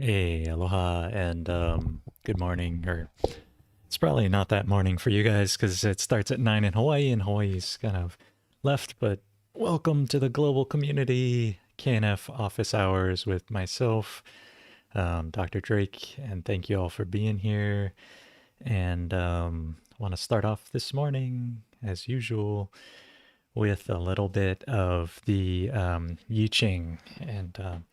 Hey, aloha, and good morning. Or it's probably not that morning for you guys because it starts at 9 in Hawaii, and Hawaii's kind of left. But welcome to the global community, KNF Office Hours with myself, Dr. Drake, and thank you all for being here. And want to start off this morning, as usual, with a little bit of the Ching, and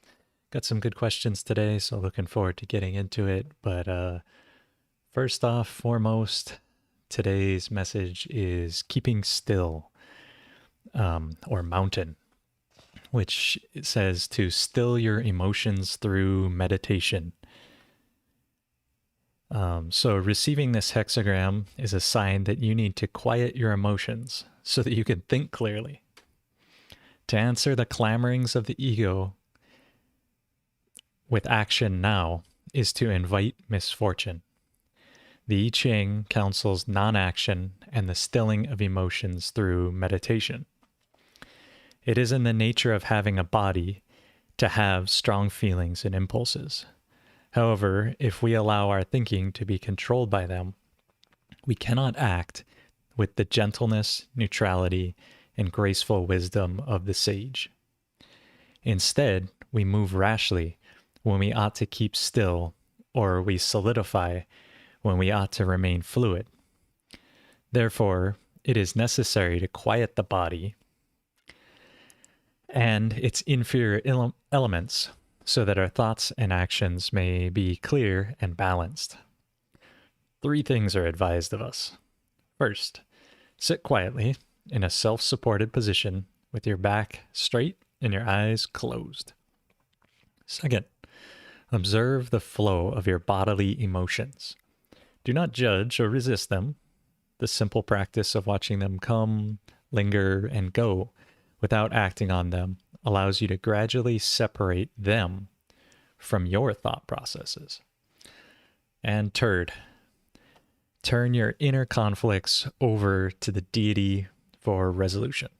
got some good questions today, so looking forward to getting into it. But first off, foremost, today's message is keeping still, or mountain, which it says to still your emotions through meditation. So receiving this hexagram is a sign that you need to quiet your emotions so that you can think clearly. To answer the clamorings of the ego with action now is to invite misfortune. The I Ching counsels non-action and the stilling of emotions through meditation. It is in the nature of having a body to have strong feelings and impulses. However, if we allow our thinking to be controlled by them, we cannot act with the gentleness, neutrality, and graceful wisdom of the sage. Instead, we move rashly when we ought to keep still, or we solidify when we ought to remain fluid. Therefore, it is necessary to quiet the body and its inferior elements so that our thoughts and actions may be clear and balanced. 3 things are advised of us. First, sit quietly in a self-supported position with your back straight and your eyes closed. Second, observe the flow of your bodily emotions. Do not judge or resist them. The simple practice of watching them come, linger, and go without acting on them allows you to gradually separate them from your thought processes. And third, turn your inner conflicts over to the deity for resolution.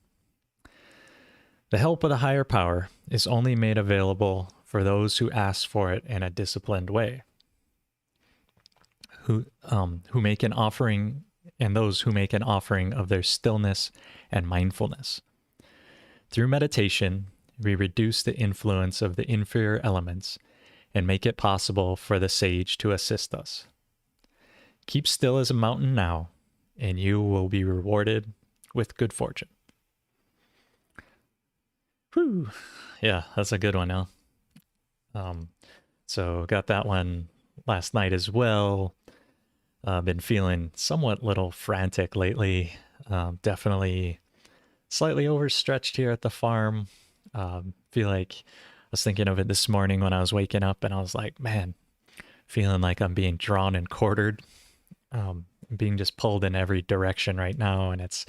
The help of the higher power is only made available for those who ask for it in a disciplined way, who make an offering, and those who make an offering of their stillness and mindfulness. Through meditation, we reduce the influence of the inferior elements and make it possible for the sage to assist us. Keep still as a mountain now, and you will be rewarded with good fortune. Whew. Yeah, that's a good one, huh? So got that one last night as well. Been feeling somewhat little frantic lately. Definitely slightly overstretched here at the farm. Feel like I was thinking of it this morning when I was waking up, and I was like, man, feeling like I'm being drawn and quartered, being just pulled in every direction right now, and it's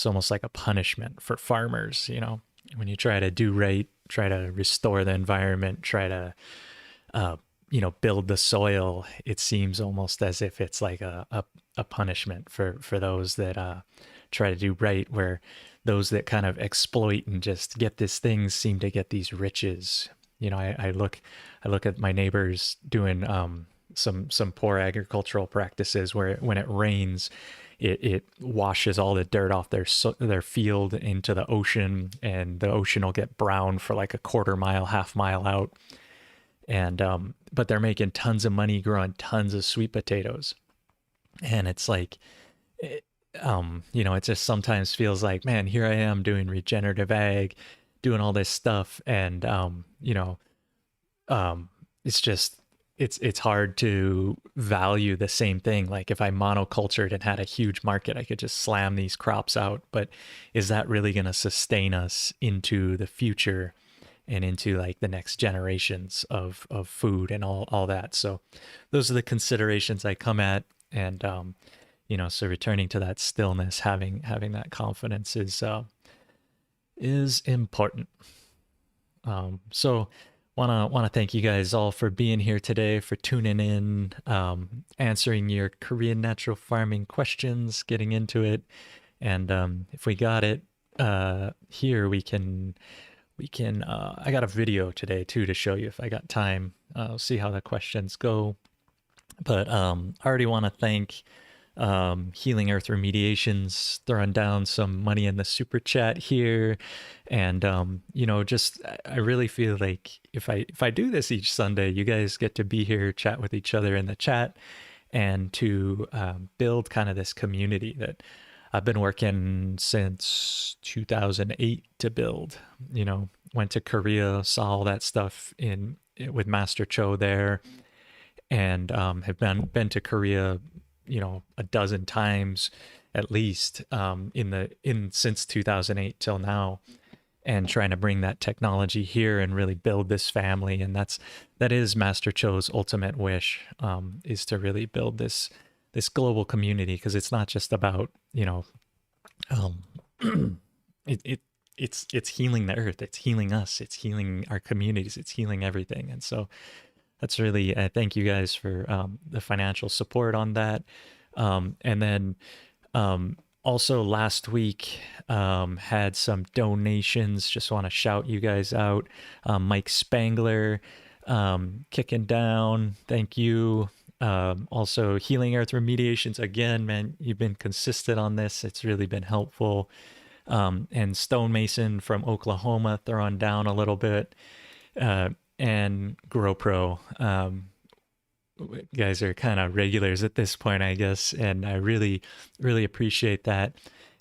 almost like a punishment for farmers, when you try to do right, try to restore the environment, try to build the soil. It seems almost as if it's like a punishment for those that try to do right, where those that kind of exploit and just get these things seem to get these riches. I look at my neighbors doing some poor agricultural practices where when it rains, it washes all the dirt off their field into the ocean, and the ocean will get brown for like a quarter mile, half mile out. And but they're making tons of money growing tons of sweet potatoes. And it's like, it just sometimes feels like, man, here I am doing regenerative ag, doing all this stuff, and it's just it's hard to value the same thing. Like if I monocultured and had a huge market, I could just slam these crops out. But is that really going to sustain us into the future and into like the next generations of food and all that? So those are the considerations I come at. And so returning to that stillness, having that confidence is important. So wanna thank you guys all for being here today, for tuning in, answering your Korean natural farming questions, getting into it. And if we got it here, we can we can, I got a video today too to show you if I got time. See how the questions go. But I already want to thank Healing Earth Remediations throwing down some money in the super chat here. And just I really feel like if I do this each Sunday, you guys get to be here, chat with each other in the chat, and to build kind of this community that I've been working since 2008 to build. Went to Korea, saw all that stuff with Master Cho there, and have been to Korea, a dozen times at least, since 2008 till now, and trying to bring that technology here and really build this family. And that is Master Cho's ultimate wish, is to really build this global community, because it's not just about it's healing the earth, it's healing us, it's healing our communities, it's healing everything. And so that's really, I thank you guys for the financial support on that. And then also last week had some donations. Just want to shout you guys out. Mike Spangler, kicking down, thank you. Also Healing Earth Remediations, again, man, you've been consistent on this, it's really been helpful. And Stonemason from Oklahoma throwing down a little bit. And GrowPro. You guys are kind of regulars at this point, I guess, and I really, really appreciate that.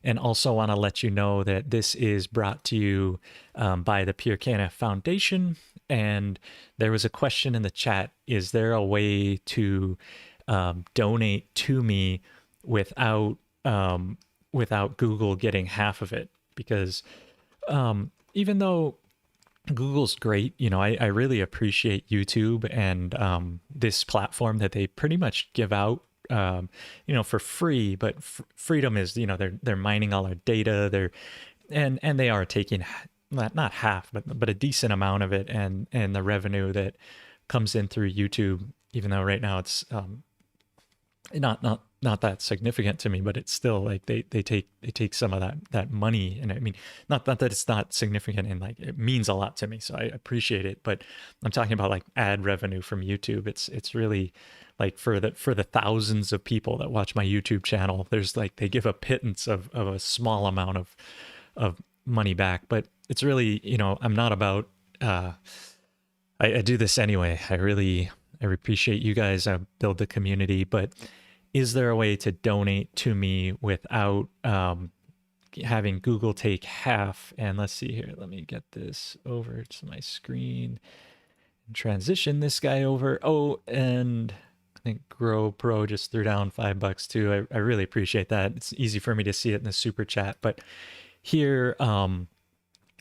And also want to let you know that this is brought to you by the Pure KNF Foundation. And there was a question in the chat: is there a way to donate to me without Google getting half of it? Because even though Google's great, I really appreciate YouTube and this platform that they pretty much give out, for free. But freedom is, they're mining all our data. And they are taking not half, but a decent amount of it, and the revenue that comes in through YouTube. Even though right now it's not that significant to me, but it's still like they take some of that money. And I mean, not that it's not significant, and like it means a lot to me, so I appreciate it. But I'm talking about like ad revenue from YouTube. It's really like for the thousands of people that watch my YouTube channel, there's like they give a pittance of a small amount of money back. But it's really, I'm not about I do this anyway. I appreciate you guys. I build the community, but is there a way to donate to me without having Google take half? And let's see here. Let me get this over to my screen and transition this guy over. Oh, and I think GrowPro just threw down $5 too. I really appreciate that. It's easy for me to see it in the super chat. But here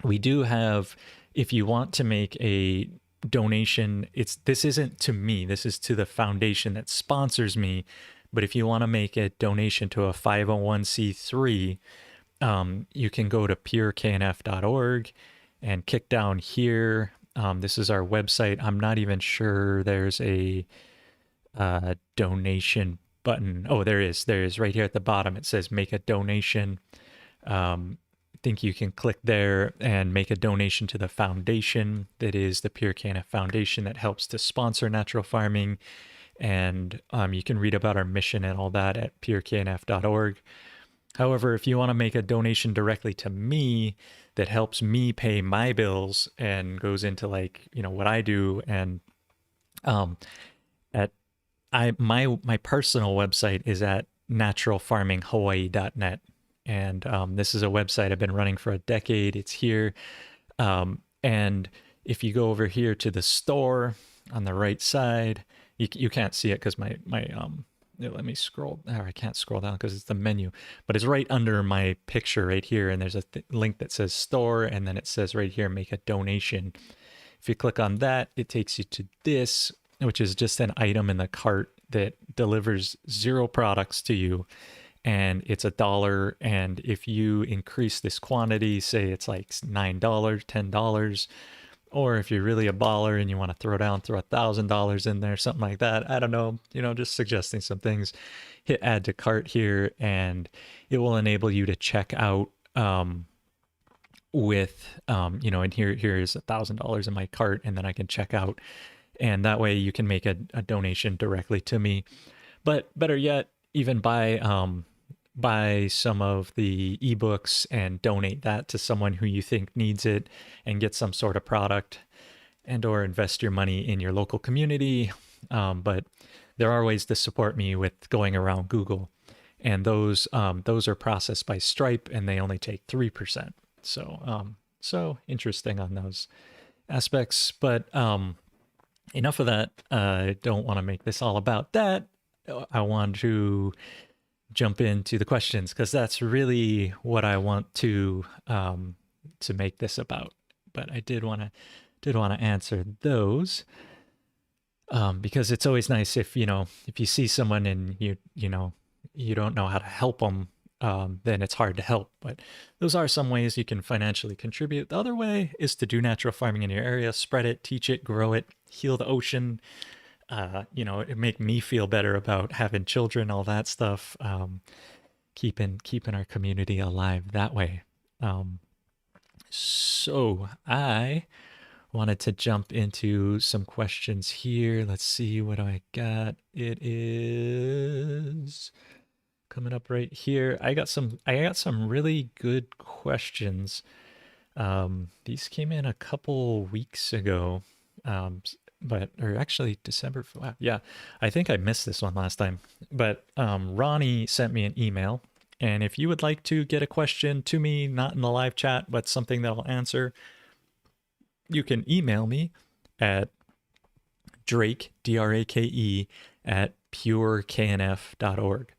we do have, if you want to make a donation, this isn't to me, this is to the foundation that sponsors me. But if you want to make a donation to a 501c3, you can go to pureknf.org and kick down here. This is our website. I'm not even sure there's a donation button. Oh, there is right here at the bottom. It says make a donation. I think you can click there and make a donation to the foundation that is the Pure KNF Foundation that helps to sponsor natural farming. And you can read about our mission and all that at pureknf.org. However, if you want to make a donation directly to me that helps me pay my bills and goes into like, what I do, and my personal website is at naturalfarminghawaii.net. And this is a website I've been running for a decade. It's here. And if you go over here to the store on the right side, you can't see it because my let me scroll. I can't scroll down because it's the menu, but it's right under my picture right here. And there's a link that says store, and then it says right here, make a donation. If you click on that, it takes you to this, which is just an item in the cart that delivers 0 products to you. And it's $1. And if you increase this quantity, say it's like $9, $10, or if you're really a baller and you want to throw $1,000 in there, something like that. I don't know, just suggesting some things. Hit add to cart here, and it will enable you to check out with, and here's $1,000 in my cart, and then I can check out. And that way you can make a donation directly to me. But better yet, even buy some of the ebooks and donate that to someone who you think needs it and get some sort of product, and or invest your money in your local community. But there are ways to support me with going around Google, and those are processed by Stripe, and they only take 3%. So interesting on those aspects. But enough of that. I don't want to make this all about that. I want to jump into the questions, because that's really what I want to make this about. But I did want to answer those, because it's always nice if you see someone and you don't know how to help them, then it's hard to help. But those are some ways you can financially contribute. The other way is to do natural farming in your area, spread it, teach it, grow it, heal the ocean. It make me feel better about having children, all that stuff. Keeping our community alive that way. So I wanted to jump into some questions here. Let's see what I got. It is coming up right here. I got some really good questions. These came in a couple weeks ago. Or actually December. Wow, yeah, I think I missed this one last time. But Ronnie sent me an email, and if you would like to get a question to me, not in the live chat, but something that I'll answer, you can email me at Drake, DRAKE, at pureknf.org.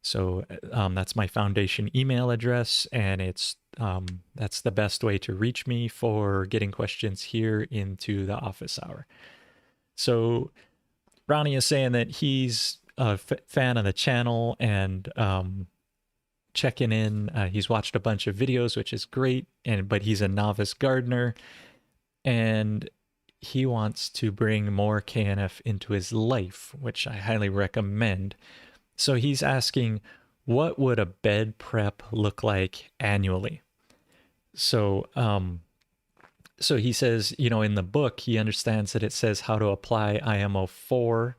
So that's my foundation email address, and that's the best way to reach me for getting questions here into the office hour. So Ronnie is saying that he's a fan of the channel and checking in. He's watched a bunch of videos, which is great, but he's a novice gardener, and he wants to bring more KNF into his life, which I highly recommend. So he's asking, what would a bed prep look like annually? So he says, in the book, he understands that it says how to apply IMO 4.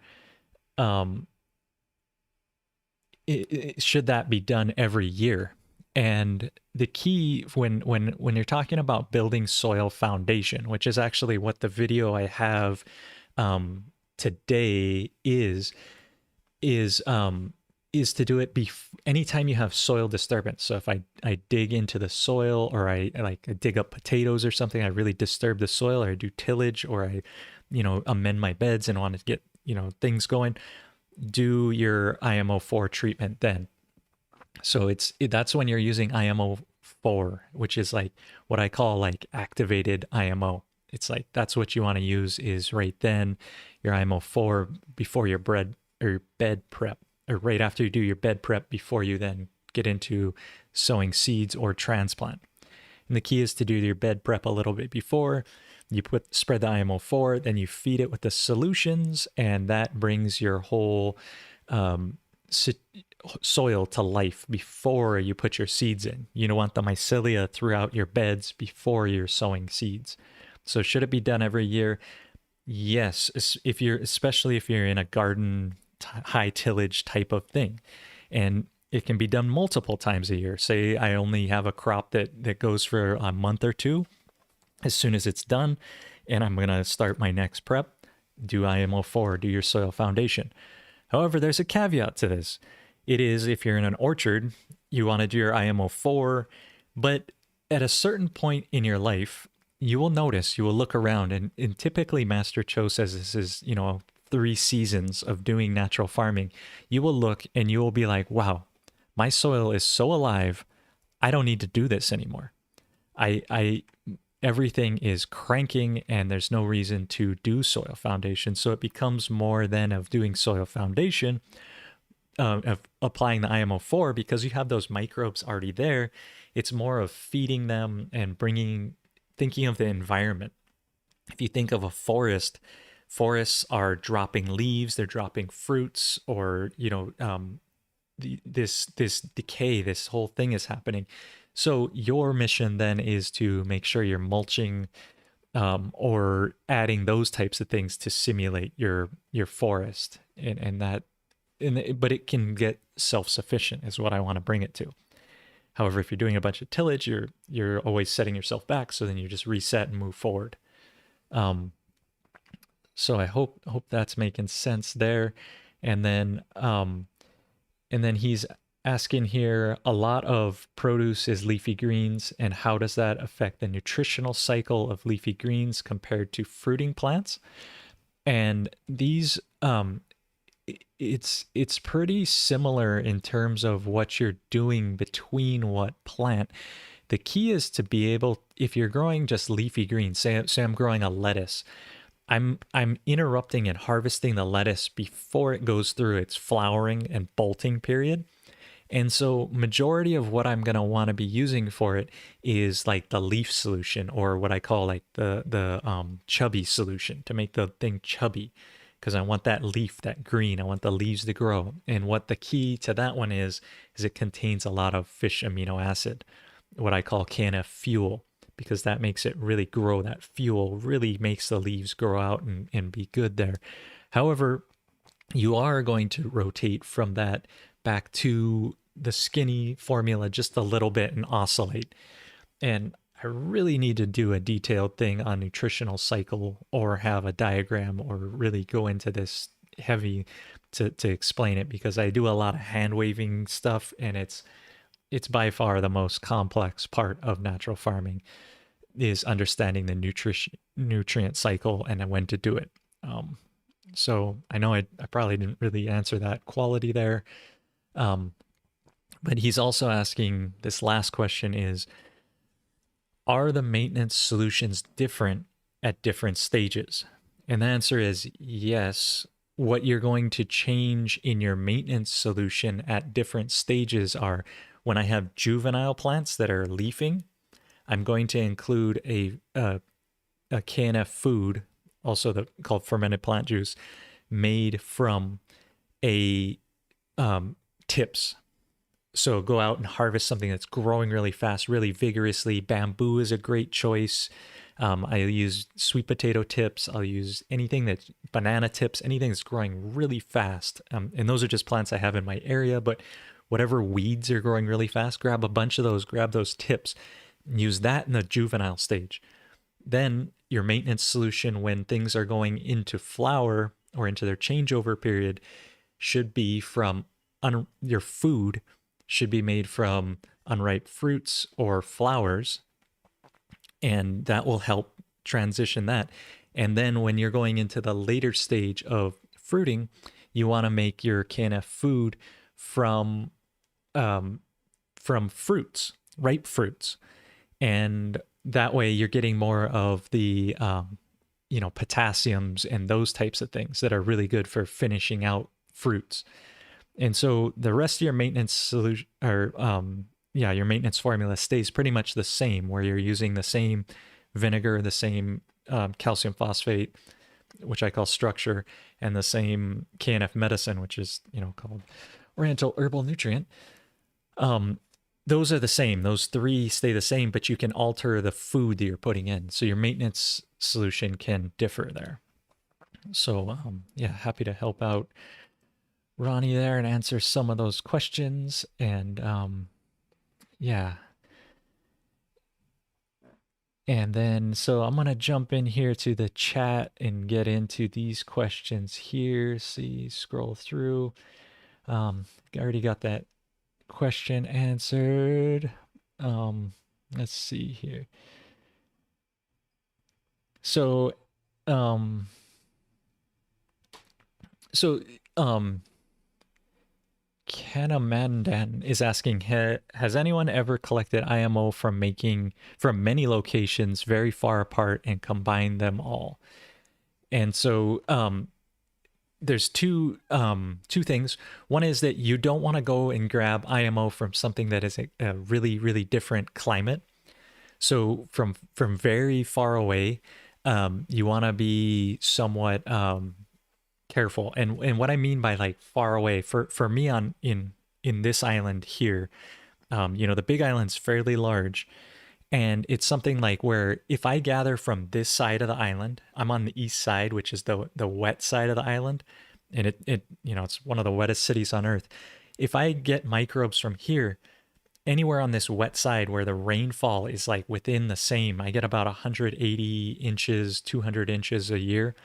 Should that be done every year? And the key when you're talking about building soil foundation, which is actually what the video I have today is to do it anytime you have soil disturbance. So if I dig into the soil, or I dig up potatoes or something, I really disturb the soil, or I do tillage, or I amend my beds and want to get things going, do your IMO 4 treatment then. So that's when you're using IMO 4, which is like what I call like activated IMO. It's like that's what you want to use is right then, your IMO 4 before your bed prep, or right after you do your bed prep, before you then get into sowing seeds or transplant. And the key is to do your bed prep a little bit before. You spread the IMO 4, then you feed it with the solutions, and that brings your whole soil to life before you put your seeds in. You don't want the mycelia throughout your beds before you're sowing seeds. So should it be done every year? Yes, especially if you're in a garden high tillage type of thing, and it can be done multiple times a year. Say I only have a crop that goes for a month or two. As soon as it's done and I'm going to start my next prep, do IMO 4, do your soil foundation. However, there's a caveat to this. It is, if you're in an orchard, you want to do your IMO 4, but at a certain point in your life, you will look around, and typically Master Cho says this is, 3 seasons of doing natural farming. You will look and you will be like, wow, my soil is so alive, I don't need to do this anymore. Everything is cranking and there's no reason to do soil foundation. So it becomes more than of doing soil foundation, of applying the IMO 4, because you have those microbes already there. It's more of feeding them and thinking of the environment. If you think of a forest, forests are dropping leaves, they're dropping fruits, or, this decay, this whole thing is happening. So your mission then is to make sure you're mulching or adding those types of things to simulate your forest, and that, but it can get self-sufficient is what I want to bring it to. However, if you're doing a bunch of tillage, you're always setting yourself back. So then you just reset and move forward. So I hope that's making sense there. And then he's asking here, a lot of produce is leafy greens, and how does that affect the nutritional cycle of leafy greens compared to fruiting plants? And these it's pretty similar in terms of what you're doing between what plant. The key is to be able, if you're growing just leafy greens, say I'm growing a lettuce, I'm interrupting and harvesting the lettuce before it goes through its flowering and bolting period. And so majority of what I'm going to want to be using for it is like the leaf solution, or what I call like the chubby solution, to make the thing chubby, because I want that leaf, that green, I want the leaves to grow. And what the key to that one is it contains a lot of fish amino acid, what I call KNF fuel, because that makes it really grow. That fuel really makes the leaves grow out and be good there. However, you are going to rotate from that back to the skinny formula just a little bit and oscillate. And I really need to do a detailed thing on nutritional cycle, or have a diagram, or really go into this heavy to explain it, because I do a lot of hand waving stuff, and it's by far the most complex part of natural farming, is understanding the nutrient cycle and when to do it. So I know I probably didn't really answer that quality there. But he's also asking, this last question is, are the maintenance solutions different at different stages? And the answer is yes. What you're going to change in your maintenance solution at different stages are, when I have juvenile plants that are leafing, I'm going to include a KNF food, also called fermented plant juice, made from tips. So go out and harvest something that's growing really fast, really vigorously. Bamboo is a great choice. I use sweet potato tips. I'll use anything that's banana tips, anything that's growing really fast. And those are just plants I have in my area, but whatever weeds are growing really fast, grab a bunch of those, grab those tips, and use that in the juvenile stage. Then your maintenance solution, when things are going into flower or into their changeover period, should be from your food should be made from unripe fruits or flowers, and that will help transition that. And then when you're going into the later stage of fruiting, you want to make your KNF food from fruits, ripe fruits, and that way you're getting more of the potassiums and those types of things that are really good for finishing out fruits. And so the rest of your maintenance solution, or your maintenance formula stays pretty much the same, where you're using the same vinegar, the same calcium phosphate, which I call structure, and the same KNF medicine, which is called Oriental Herbal Nutrient. Those are the same. Those three stay the same, but you can alter the food that you're putting in. So your maintenance solution can differ there. So happy to help out Ronnie there and answer some of those questions. And and then so I'm gonna jump in here to the chat and get into these questions here. See, scroll through. I already got that question answered. Let's see here. So Kanamandan is asking, has anyone ever collected IMO from many locations very far apart and combined them all? And so there's two things. One is that you don't want to go and grab IMO from something that is a really, really different climate. So from very far away, you want to be somewhat careful. And what I mean by like far away, for me in this island here, The Big Island's fairly large, and it's something like where if I gather from this side of the island, I'm on the east side, which is the wet side of the island, and it's one of the wettest cities on earth. If I get microbes from here, anywhere on this wet side where the rainfall is like within the same, I get about 180 inches, 200 inches a year.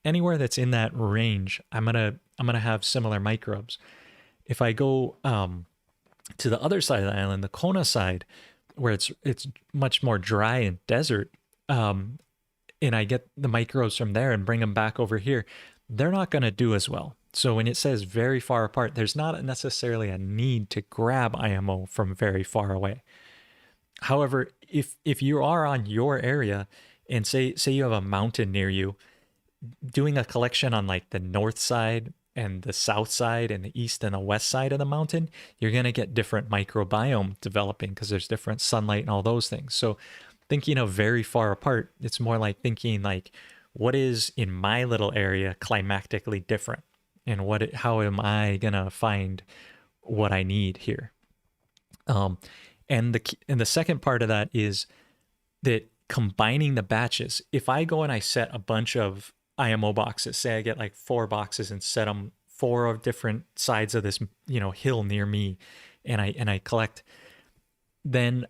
Anywhere that's in that range, I'm gonna have similar microbes. If I go to the other side of the island, the Kona side, where it's much more dry and desert, um, and I get the microbes from there and bring them back over here, they're not going to do as well. So when it says very far apart, there's not necessarily a need to grab IMO from very far away. However, if you are on your area and say you have a mountain near you, doing a collection on like the north side and the south side and the east and the west side of the mountain, you're going to get different microbiome developing because there's different sunlight and all those things. So thinking of very far apart, it's more like thinking like, what is in my little area climatically different, and how am I going to find what I need here? And the second part of that is that combining the batches. If I go and I set a bunch of IMO boxes, say I get like 4 boxes and set them 4 of different sides of this, hill near me, and I collect, then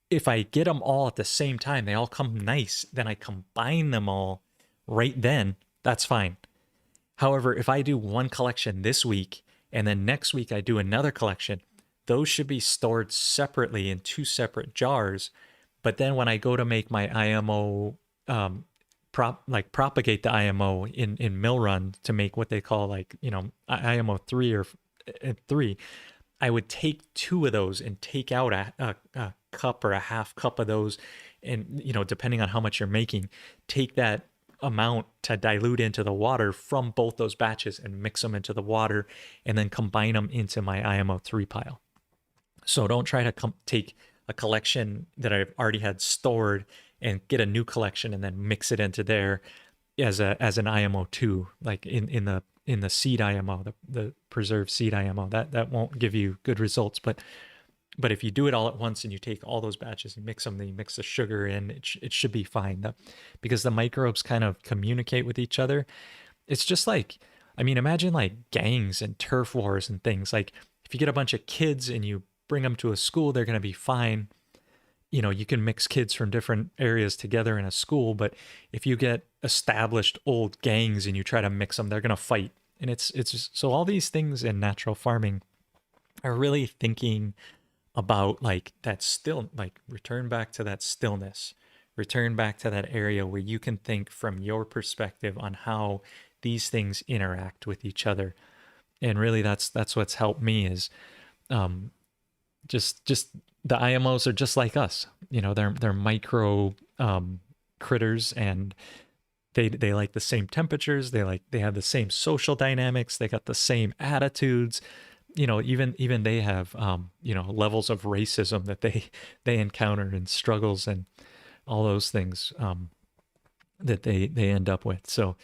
if I get them all at the same time, they all come nice, then I combine them all right then, that's fine. However, if I do one collection this week and then next week I do another collection, those should be stored separately in 2 separate jars. But then when I go to make my IMO, propagate the IMO in mill run to make what they call IMO 3 or 3, I would take 2 of those and take out a cup or a half cup of those, and depending on how much you're making, take that amount to dilute into the water from both those batches and mix them into the water, and then combine them into my IMO 3 pile. So don't try to take a collection that I've already had stored and get a new collection and then mix it into there as an IMO 2, like in the seed IMO, the preserved seed IMO. That won't give you good results. But if you do it all at once and you take all those batches and mix them, then you mix the sugar in, it should be fine. Because the microbes kind of communicate with each other. It's just like, imagine like gangs and turf wars and things. Like if you get a bunch of kids and you bring them to a school, they're going to be fine. You can mix kids from different areas together in a school, but if you get established old gangs and you try to mix them, they're going to fight. And it's just, so all these things in natural farming are really thinking about return back to that stillness, return back to that area where you can think from your perspective on how these things interact with each other. And really that's what's helped me is just the IMOs are just like us. They're micro critters, and they like the same temperatures, they have the same social dynamics, they got the same attitudes. Even they have levels of racism that they encounter and struggles and all those things that they end up with. So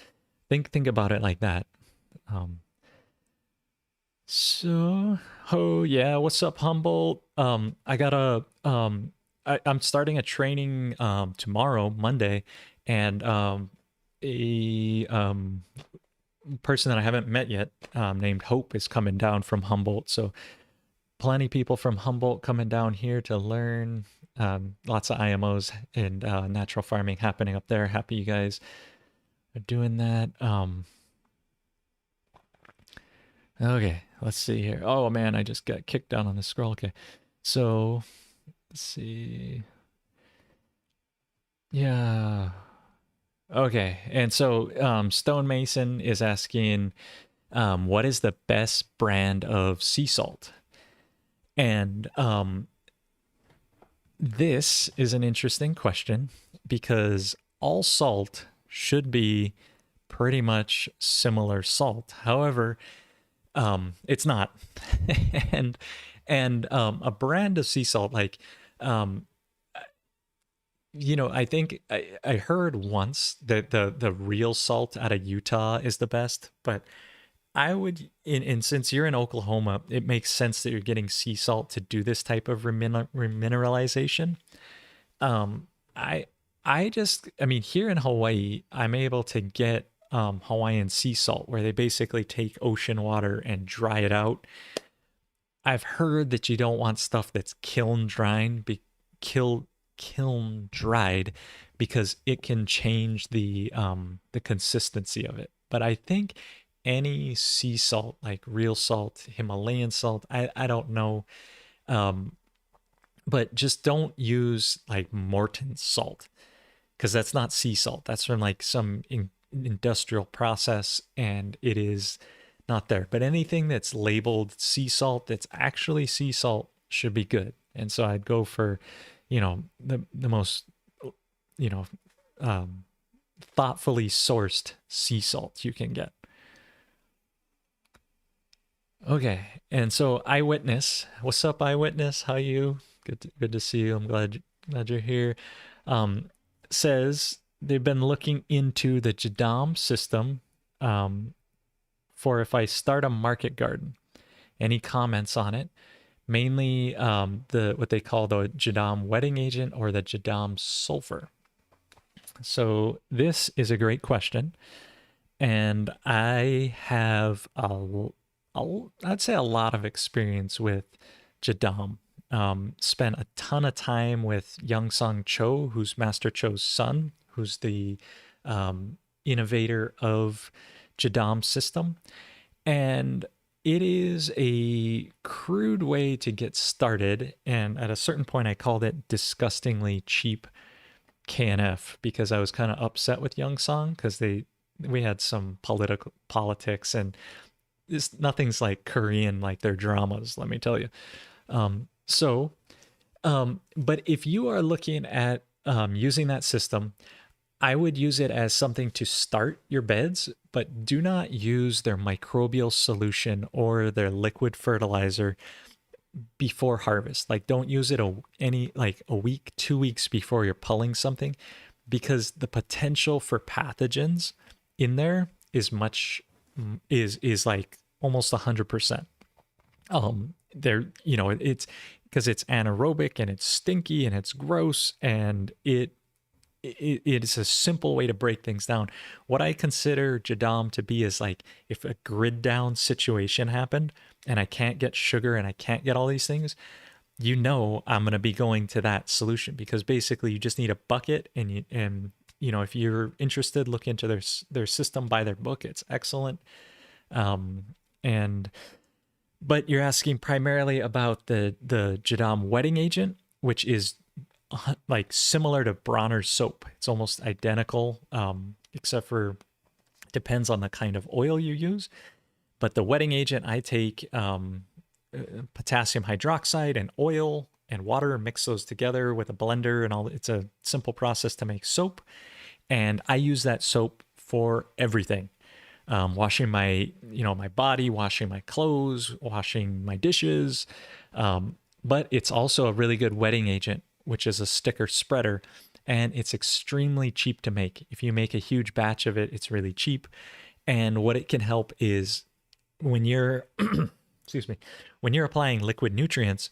think about it like that. Oh yeah, what's up, Humboldt? I got I'm starting a training tomorrow, Monday, and a person that I haven't met yet, named Hope, is coming down from Humboldt. So plenty of people from Humboldt coming down here to learn. Lots of IMOs and natural farming happening up there. Happy you guys are doing that. Okay, let's see here. Oh man, I just got kicked down on the scroll. Okay, so let's see. Yeah. Okay, and so Stonemason is asking, what is the best brand of sea salt? And this is an interesting question because all salt should be pretty much similar salt. However, it's not. and a brand of sea salt, like I think I heard once that the real salt out of Utah is the best, but I would, and since you're in Oklahoma, it makes sense that you're getting sea salt to do this type of remineralization. Um, I, I mean, here in Hawaii, I'm able to get Hawaiian sea salt, where they basically take ocean water and dry it out. I've heard that you don't want stuff that's kill, kiln dried, because it can change the consistency of it. But I think any sea salt, like real salt, Himalayan salt, I don't know, um, but just don't use like Morton salt, because that's not sea salt. That's from like some industrial process, and it is not there. But anything that's labeled sea salt, that's actually sea salt, should be good. And so I'd go for, the most, you know, um, thoughtfully sourced sea salt you can get. Okay, and so Eyewitness, what's up, Eyewitness? How you? Good to see you. I'm glad you're here. Um, Says they've been looking into the JADAM system, um, for if I start a market garden. Any comments on it? Mainly the what they call the JADAM wetting agent or the JADAM sulfur. So this is a great question, and I have I'd say a lot of experience with JADAM. Spent a ton of time with Young Sung Cho, who's Master Cho's son, who's the innovator of JADAM system. And it is a crude way to get started. And at a certain point, I called it disgustingly cheap KNF, because I was kind of upset with Young Song, because we had some politics, and nothing's like Korean like their dramas, let me tell you. But if you are looking at using that system, I would use it as something to start your beds, but do not use their microbial solution or their liquid fertilizer before harvest. Like, don't use it a week, 2 weeks before you're pulling something, because the potential for pathogens in there is like almost 100%. It's because it's anaerobic and it's stinky and it's gross, and it is a simple way to break things down. What I consider JADAM to be is like, if a grid down situation happened and I can't get sugar and I can't get all these things, I'm going to be going to that solution, because basically you just need a bucket, and if you're interested, look into their system, buy their book. It's excellent. And but you're asking primarily about the JADAM wetting agent, which is like similar to Bronner's soap. It's almost identical, except for depends on the kind of oil you use. But the wetting agent, I take potassium hydroxide and oil and water, mix those together with a blender and all. It's a simple process to make soap, and I use that soap for everything. Washing my body, washing my clothes, washing my dishes. But it's also a really good wetting agent, which is a sticker spreader, and it's extremely cheap to make. If you make a huge batch of it, it's really cheap. And what it can help is when you're, excuse me, when you're applying liquid nutrients,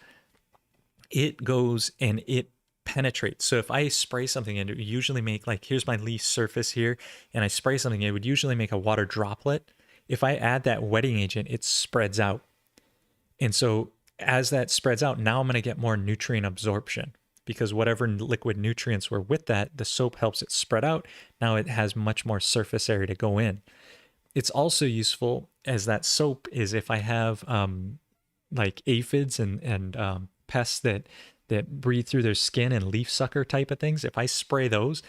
it goes and it penetrates. So if I spray something, and it would usually make, like, here's my leaf surface here, and I spray something, it would usually make a water droplet. If I add that wetting agent, it spreads out. And so as that spreads out, now I'm going to get more nutrient absorption, because whatever liquid nutrients were with that, the soap helps it spread out. Now it has much more surface area to go in. It's also useful as that soap is if I have like aphids and pests that breathe through their skin and leaf sucker type of things. If I spray those,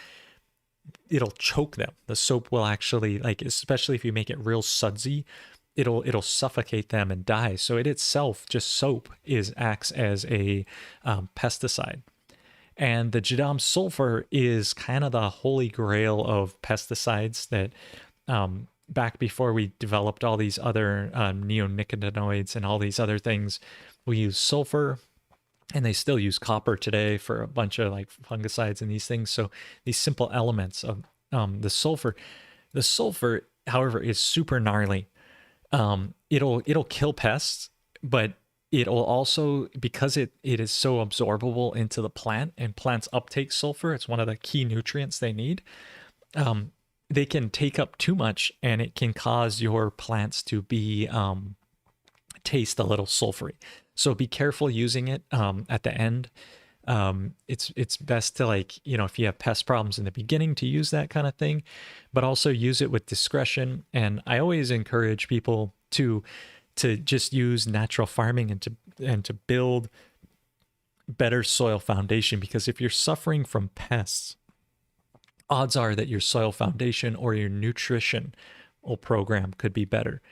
it'll choke them. The soap will actually, like, especially if you make it real sudsy, it'll suffocate them and die. So it itself, just soap, acts as a pesticide. And the JADAM sulfur is kind of the holy grail of pesticides that back before we developed all these other neonicotinoids and all these other things, we use sulfur, and they still use copper today for a bunch of like fungicides and these things. So these simple elements of the sulfur, however, is super gnarly. It'll kill pests, but it'll also, because it is so absorbable into the plant, and plants uptake sulfur, it's one of the key nutrients they need. They can take up too much, and it can cause your plants to be taste a little sulfury. So be careful using it at the end. It's best to, like, if you have pest problems in the beginning, to use that kind of thing, but also use it with discretion. And I always encourage people to just use natural farming and to build better soil foundation, because if you're suffering from pests, odds are that your soil foundation or your nutritional program could be better.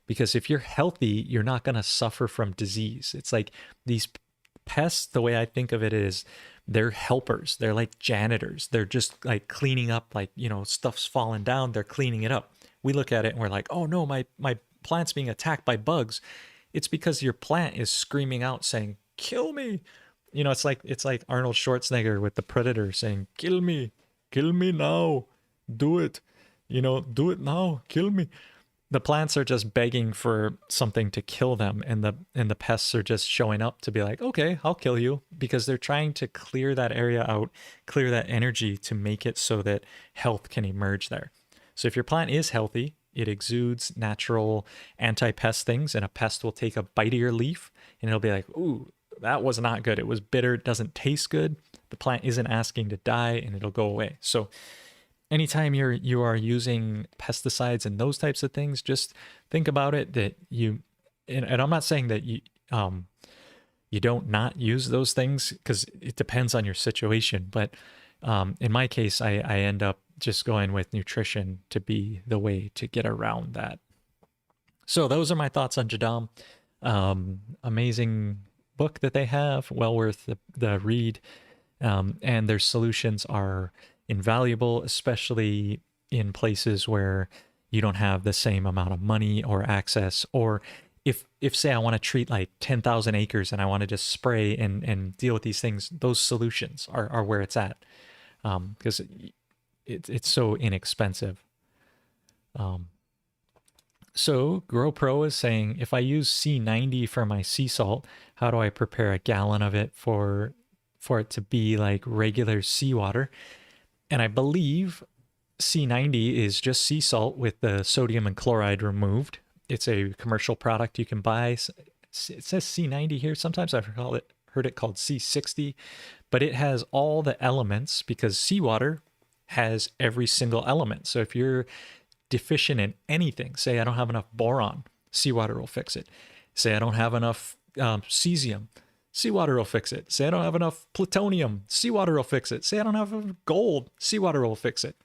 Because if you're healthy, you're not going to suffer from disease. It's like these pests, the way I think of it is, they're helpers. They're like janitors. They're just like cleaning up, like, stuff's fallen down, they're cleaning it up. We look at it and we're like, oh no, my plant's being attacked by bugs. It's because your plant is screaming out saying, kill me. It's like Arnold Schwarzenegger with the Predator saying, kill me now, do it, do it now, kill me. The plants are just begging for something to kill them, and the pests are just showing up to be like, okay, I'll kill you, because they're trying to clear that area out, clear that energy to make it so that health can emerge there. So if your plant is healthy, it exudes natural anti-pest things, and a pest will take a bite of your leaf and it'll be like, ooh, that was not good. It was bitter. It doesn't taste good. The plant isn't asking to die, and it'll go away. So anytime you are using pesticides and those types of things, just think about it that and I'm not saying that you don't not use those things, because it depends on your situation. But in my case, I end up just going with nutrition to be the way to get around that. So those are my thoughts on JADAM. Amazing book that they have, well worth the read. And their solutions are invaluable, especially in places where you don't have the same amount of money or access, or if say I want to treat like 10,000 acres and I want to just spray and deal with these things, those solutions are where it's at, because it's so inexpensive. So GrowPro is saying, if I use C90 for my sea salt, how do I prepare a gallon of it for it to be like regular seawater? And I believe C90 is just sea salt with the sodium and chloride removed. It's a commercial product you can buy. It says C90 here. Sometimes I've heard it called C60, but it has all the elements, because seawater has every single element. So if you're deficient in anything, say I don't have enough boron, seawater will fix it. Say I don't have enough cesium, seawater will fix it. Say I don't have enough plutonium, seawater will fix it. Say I don't have enough gold, seawater will fix it.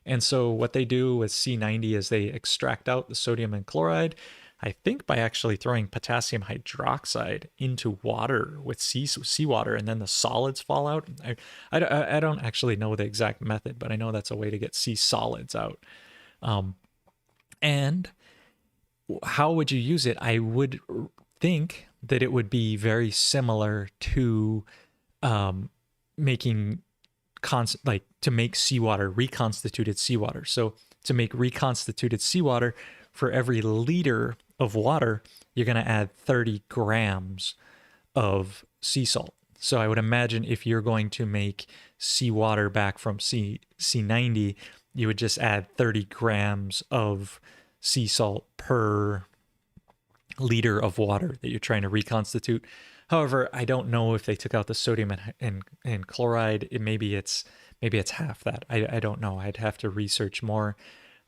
And so what they do with C90 is they extract out the sodium and chloride, I think by actually throwing potassium hydroxide into water with seawater, and then the solids fall out. I don't actually know the exact method, but I know that's a way to get sea solids out. And how would you use it? I would think that it would be very similar to making to make seawater, reconstituted seawater. So to make reconstituted seawater, for every liter of water, you're going to add 30 grams of sea salt. So I would imagine if you're going to make seawater back from C90, you would just add 30 grams of sea salt per liter of water that you're trying to reconstitute. However, I don't know if they took out the sodium and chloride. Maybe it's half that. I don't know. I'd have to research more.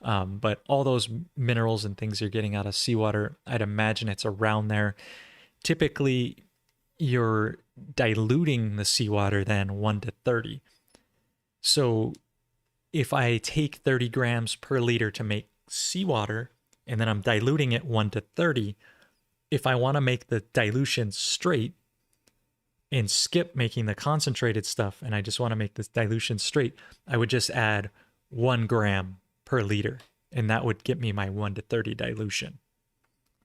But all those minerals and things you're getting out of seawater, I'd imagine it's around there. Typically, you're diluting the seawater then 1 to 30. So if I take 30 grams per liter to make seawater, and then I'm diluting it 1 to 30, if I want to make the dilution straight and skip making the concentrated stuff, and I just want to make this dilution straight, I would just add 1 gram per liter, and that would get me my 1 to 30 dilution.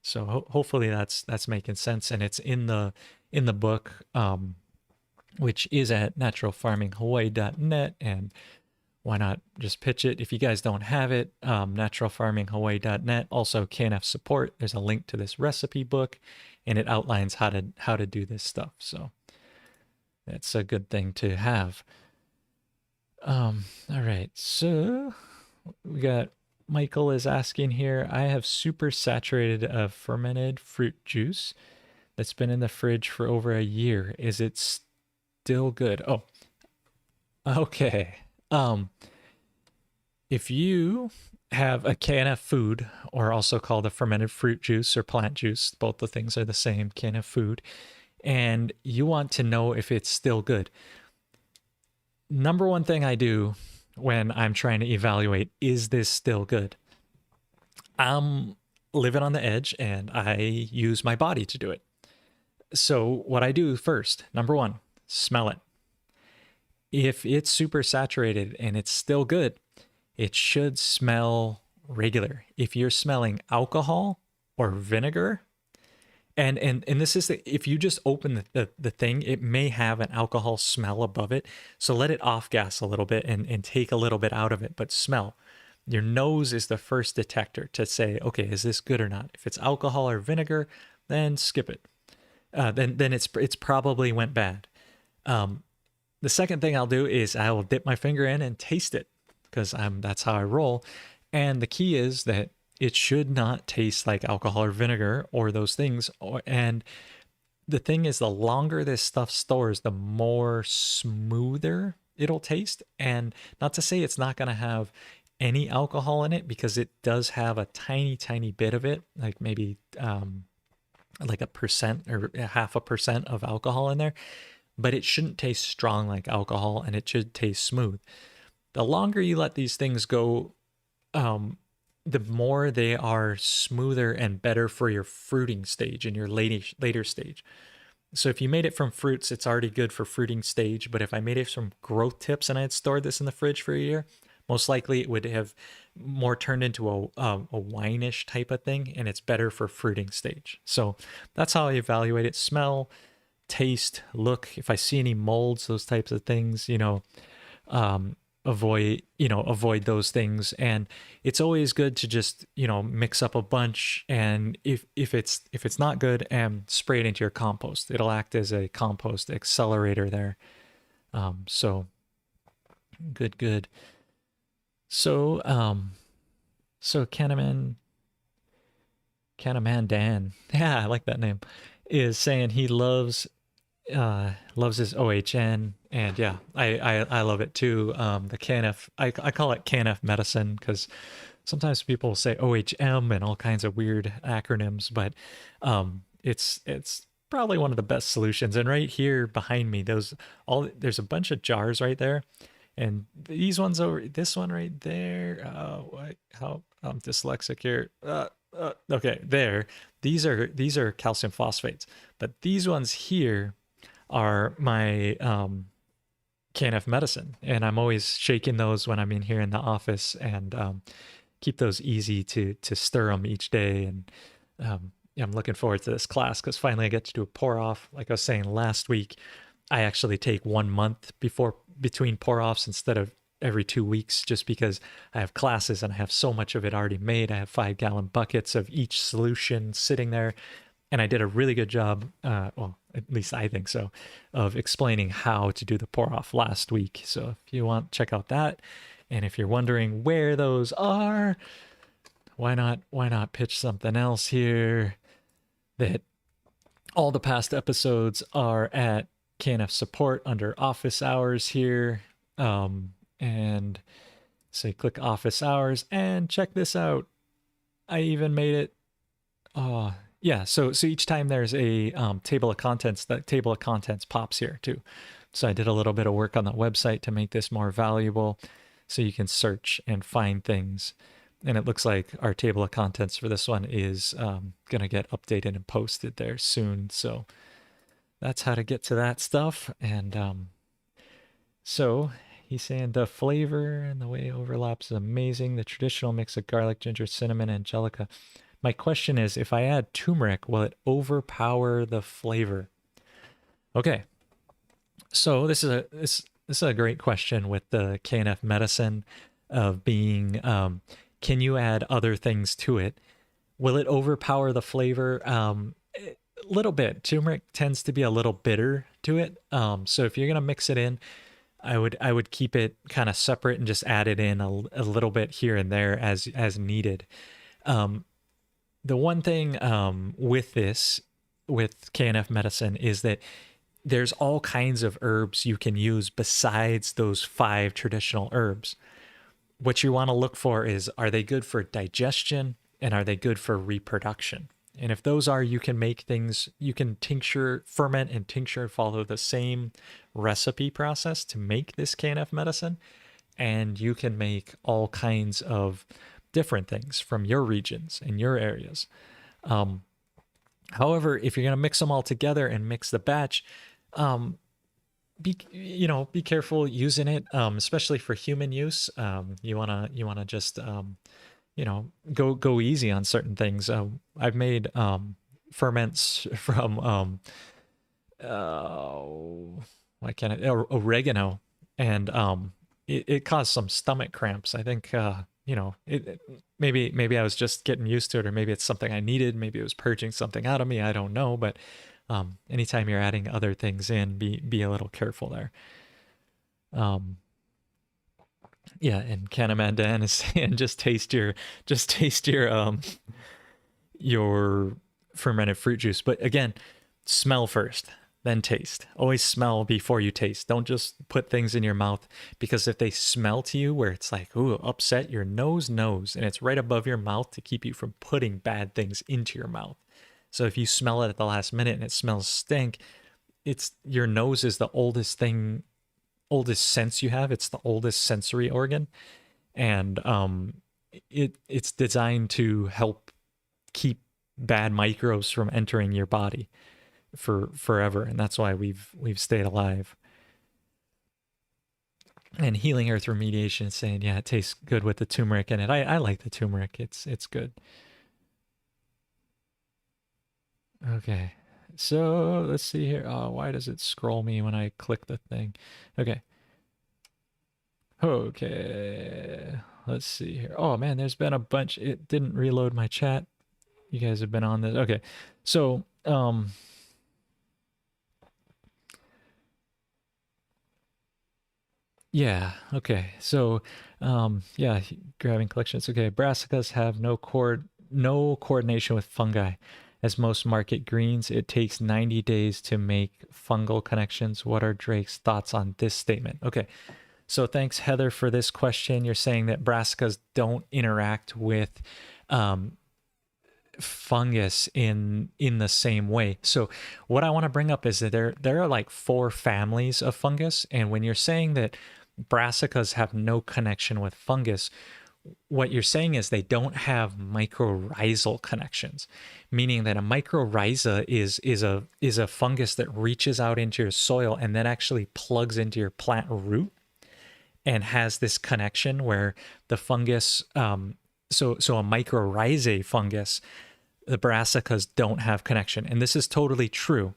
So hopefully that's making sense, and it's in the book, which is at naturalfarminghawaii.net, and why not just pitch it? If you guys don't have it, naturalfarminghawaii.net, also KNF support. There's a link to this recipe book, and it outlines how to do this stuff. So that's a good thing to have. All right, so we got Michael is asking here. I have super saturated fermented fruit juice that's been in the fridge for over a year. Is it still good? Oh, okay. If you have a KNF food, or also called a fermented fruit juice or plant juice, both the things are the same, KNF food, and you want to know if it's still good. Number one thing I do when I'm trying to evaluate, is this still good? I'm living on the edge and I use my body to do it. So what I do first, number one, smell it. If it's super saturated and it's still good, it should smell regular. If you're smelling alcohol or vinegar, and this is if you just open the thing, it may have an alcohol smell above it. So let it off gas a little bit and take a little bit out of it, but smell. Your nose is the first detector to say, okay, is this good or not? If it's alcohol or vinegar, then skip it. Then it's probably went bad. The second thing I'll do is I will dip my finger in and taste it, because that's how I roll. And the key is that it should not taste like alcohol or vinegar or those things. And the thing is, the longer this stuff stores, the more smoother it'll taste. And not to say it's not going to have any alcohol in it, because it does have a tiny, tiny bit of it, like maybe like 1% or 0.5% of alcohol in there. But it shouldn't taste strong like alcohol, and it should taste smooth. The longer you let these things go, the more they are smoother and better for your fruiting stage and your later stage. So if you made it from fruits, it's already good for fruiting stage. But if I made it from growth tips and I had stored this in the fridge for a year, most likely it would have more turned into a wine-ish type of thing, and it's better for fruiting stage. So that's how I evaluate it. Smell, taste, look. If I see any molds, those types of things, avoid those things. And it's always good to just mix up a bunch, and if it's not good, spray it into your compost. It'll act as a compost accelerator there. So good. So Canaman Dan, yeah, I like that name, is saying he loves his OHN, and yeah, I love it too. The KNF, I call it KNF medicine, because sometimes people say OHM and all kinds of weird acronyms, but it's probably one of the best solutions. And right here behind me, there's a bunch of jars right there, and these ones this one right there. I'm dyslexic here. Okay, there. These are calcium phosphates, but these ones here are my KNF medicine, and I'm always shaking those when I'm in here in the office, and keep those easy to stir them each day. And I'm looking forward to this class, because finally I get to do a pour off. Like I was saying last week, I actually take 1 month between pour offs instead of every 2 weeks, just because I have classes and I have so much of it already made. I have 5-gallon buckets of each solution sitting there, and I did a really good job, well, at least I think so, of explaining how to do the pour off last week. So if you want, check out that. And if you're wondering where those are, why not pitch something else here? That all the past episodes are at KNF support under office hours here. And say click office hours and check this out. I even made it. Yeah, so each time there's a table of contents, that table of contents pops here too. So I did a little bit of work on the website to make this more valuable, so you can search and find things. And it looks like our table of contents for this one is going to get updated and posted there soon. So that's how to get to that stuff. And so he's saying the flavor and the way it overlaps is amazing. The traditional mix of garlic, ginger, cinnamon, angelica. My question is, if I add turmeric, will it overpower the flavor? Okay, so this is this is a great question with the KNF medicine of being, can you add other things to it? Will it overpower the flavor? A little bit. Turmeric tends to be a little bitter to it. So if you're gonna mix it in, I would keep it kind of separate and just add it in a little bit here and there as needed. The one thing with this, with KNF medicine, is that there's all kinds of herbs you can use besides those 5 traditional herbs. What you want to look for is, are they good for digestion and are they good for reproduction? And if those are, you can make things, you can tincture, ferment and tincture, follow the same recipe process to make this KNF medicine. And you can make all kinds of different things from your regions and your areas. However, if you're going to mix them all together and mix the batch, be careful using it, especially for human use. You wanna just go easy on certain things. I've made ferments from why can't it oregano, and it caused some stomach cramps. I think maybe I was just getting used to it, or maybe it's something I needed. Maybe it was purging something out of me. I don't know, but anytime you're adding other things in, be a little careful there. Yeah, and Canamandan is saying just taste your fermented fruit juice. But again, smell first, then taste. Always smell before you taste. Don't just put things in your mouth, because if they smell to you where it's like, ooh, upset, your nose knows, and it's right above your mouth to keep you from putting bad things into your mouth. So if you smell it at the last minute and it smells stink, it's your nose is the oldest sense you have. It's the oldest sensory organ, and it's designed to help keep bad microbes from entering your body for forever, and that's why we've stayed alive. And Healing Earth Remediation is saying, yeah, it tastes good with the turmeric in it. I like the turmeric. It's good. Okay, so let's see here. Oh, why does it scroll me when I click the thing? Okay. Okay, let's see here. Oh man, there's been a bunch. It didn't reload my chat. You guys have been on this. Okay, so yeah, okay. So yeah, grabbing collections. Okay, Brassicas have no coordination with fungi. As most market greens, it takes 90 days to make fungal connections. What are Drake's thoughts on this statement? Okay, so thanks, Heather, for this question. You're saying that brassicas don't interact with fungus in the same way. So what I want to bring up is that there are like 4 families of fungus, and when you're saying that brassicas have no connection with fungus, what you're saying is they don't have mycorrhizal connections, meaning that a mycorrhiza is a fungus that reaches out into your soil and then actually plugs into your plant root and has this connection where the fungus, so a mycorrhizae fungus, the brassicas don't have connection, and this is totally true.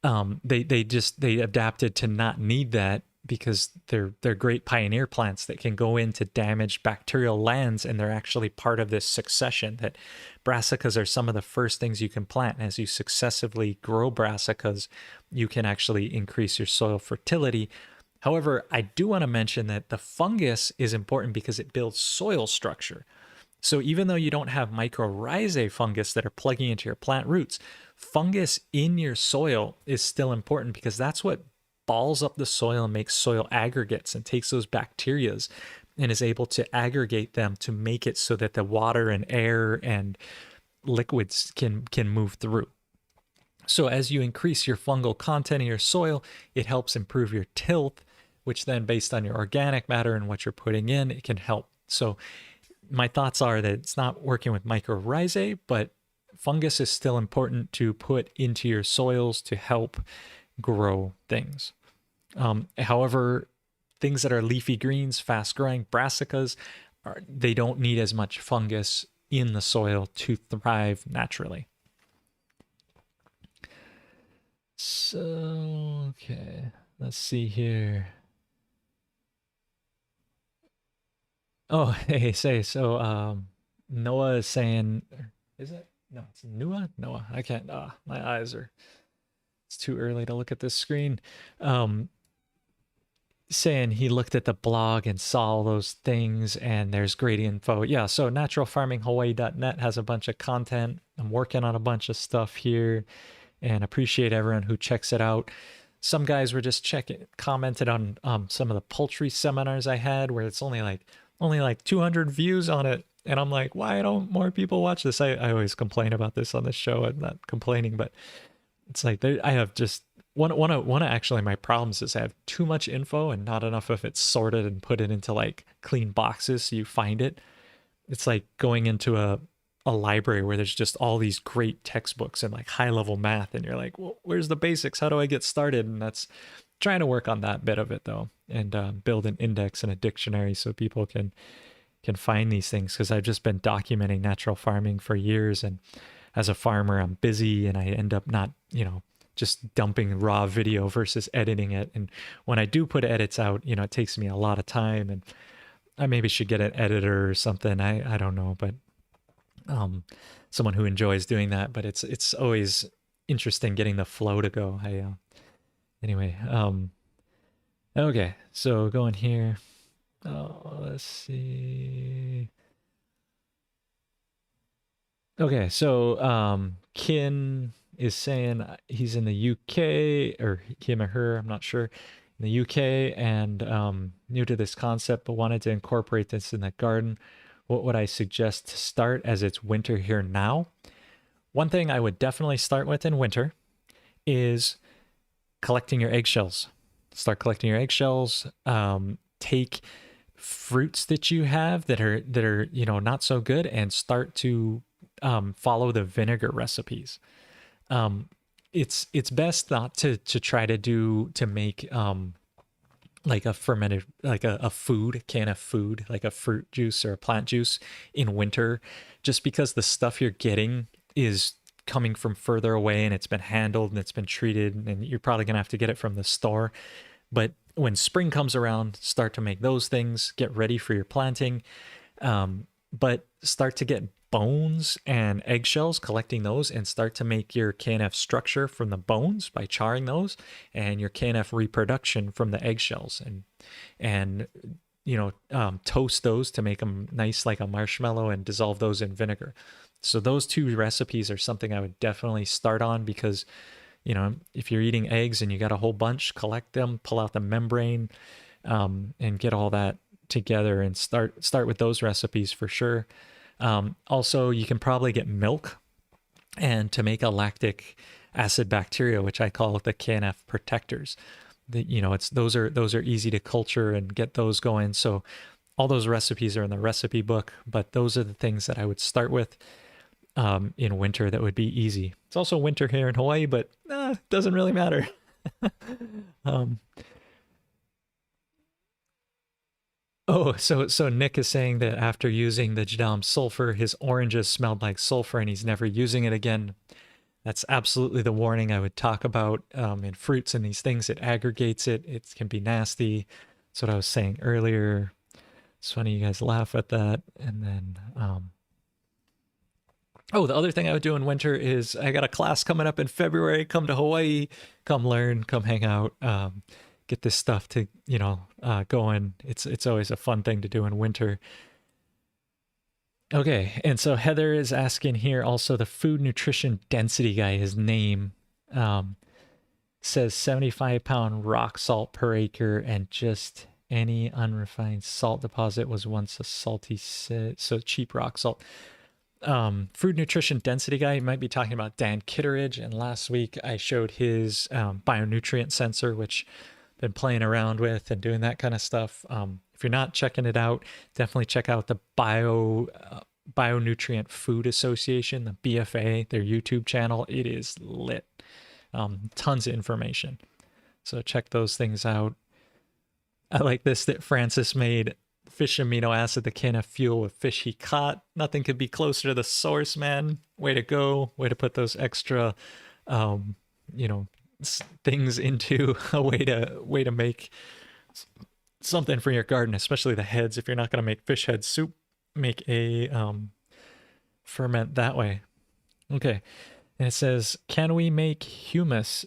They adapted to not need that, because they're great pioneer plants that can go into damaged bacterial lands, and they're actually part of this succession. That brassicas are some of the first things you can plant, and as you successively grow brassicas, you can actually increase your soil fertility. However, I do want to mention that the fungus is important because it builds soil structure. So even though you don't have mycorrhizae fungus that are plugging into your plant roots, fungus in your soil is still important, because that's what balls up the soil and makes soil aggregates and takes those bacterias and is able to aggregate them to make it so that the water and air and liquids can move through. So as you increase your fungal content in your soil, it helps improve your tilth, which then, based on your organic matter and what you're putting in, it can help. So my thoughts are that it's not working with mycorrhizae, but fungus is still important to put into your soils to help grow things. However, things that are leafy greens, fast growing, brassicas, they don't need as much fungus in the soil to thrive naturally. So, okay, let's see here. Oh, hey, say so. Noah is saying, is it? No, it's Noah. Noah. I can't. My eyes are. It's too early to look at this screen. Um, saying he looked at the blog and saw all those things, and there's great info. Yeah. So naturalfarminghawaii.net has a bunch of content. I'm working on a bunch of stuff here, and appreciate everyone who checks it out. Some guys were just commented on some of the poultry seminars I had, where it's only like 200 views on it, and I'm like, why don't more people watch this? I always complain about this on this show. I'm not complaining, but it's like I have just one of actually my problems is I have too much info and not enough of it sorted and put it into like clean boxes so you find it. It's like going into a library where there's just all these great textbooks and like high level math, and you're like, well, where's the basics? How do I get started? And that's trying to work on that bit of it though, and build an index and a dictionary so people can find these things, because I've just been documenting natural farming for years, and as a farmer I'm busy and I end up not, just dumping raw video versus editing it. And when I do put edits out, it takes me a lot of time, and I maybe should get an editor or something. I don't know, but someone who enjoys doing that. But it's always interesting getting the flow to go. Anyway, okay, so going here. Oh, let's see. Okay, so Kin is saying he's in the UK, or him or her, I'm not sure, in the UK, and new to this concept, but wanted to incorporate this in the garden. What would I suggest to start, as it's winter here now? One thing I would definitely start with in winter is collecting your eggshells. Start collecting your eggshells. Take fruits that you have that are not so good, and start to follow the vinegar recipes. It's best not to try to make like a fermented, like a food, KNF food, like a fruit juice or a plant juice in winter, just because the stuff you're getting is coming from further away and it's been handled and it's been treated, and you're probably gonna have to get it from the store. But when spring comes around, start to make those things, get ready for your planting. But start to get bones and eggshells, collecting those, and start to make your KNF structure from the bones by charring those, and your KNF reproduction from the eggshells, and toast those to make them nice like a marshmallow, and dissolve those in vinegar. So those two recipes are something I would definitely start on, because if you're eating eggs and you got a whole bunch, collect them, pull out the membrane, and get all that together, and start with those recipes for sure. Also, you can probably get milk, and to make a lactic acid bacteria, which I call the KNF protectors. Those are easy to culture and get those going. So all those recipes are in the recipe book, but those are the things that I would start with in winter. That would be easy. It's also winter here in Hawaii, but doesn't really matter. Oh, so Nick is saying that after using the JADAM sulfur, his oranges smelled like sulfur and he's never using it again. That's absolutely the warning I would talk about in fruits and these things. It aggregates it. It can be nasty. That's what I was saying earlier. It's funny you guys laugh at that. And then, the other thing I would do in winter is I got a class coming up in February. Come to Hawaii, come learn, come hang out. Get this stuff to going. It's always a fun thing to do in winter. Okay, and so Heather is asking here also, the food nutrition density guy, his name says 75-pound rock salt per acre, and just any unrefined salt deposit was once a salty, so cheap rock salt. Food nutrition density guy, you might be talking about Dan Kitteridge, and last week I showed his bionutrient sensor, which been playing around with and doing that kind of stuff. If you're not checking it out, definitely check out the Bionutrient Food Association, the BFA, their YouTube channel. It is lit. Tons of information. So check those things out. I like this that Francis made: fish amino acid, the KNF fuel with fish he caught. Nothing could be closer to the source, man. Way to go. Way to put those extra, things into a way to make something for your garden, especially the heads. If you're not going to make fish head soup, make a ferment that way. Okay. And it says, can we make humic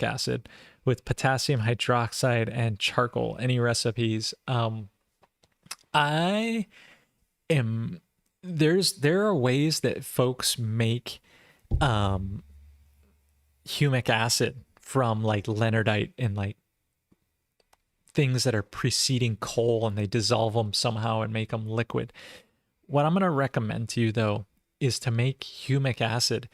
acid with potassium hydroxide and charcoal? Any recipes? I am there are ways that folks make humic acid from like leonardite and like things that are preceding coal, and they dissolve them somehow and make them liquid. What I'm going to recommend to you though is to make humic acid.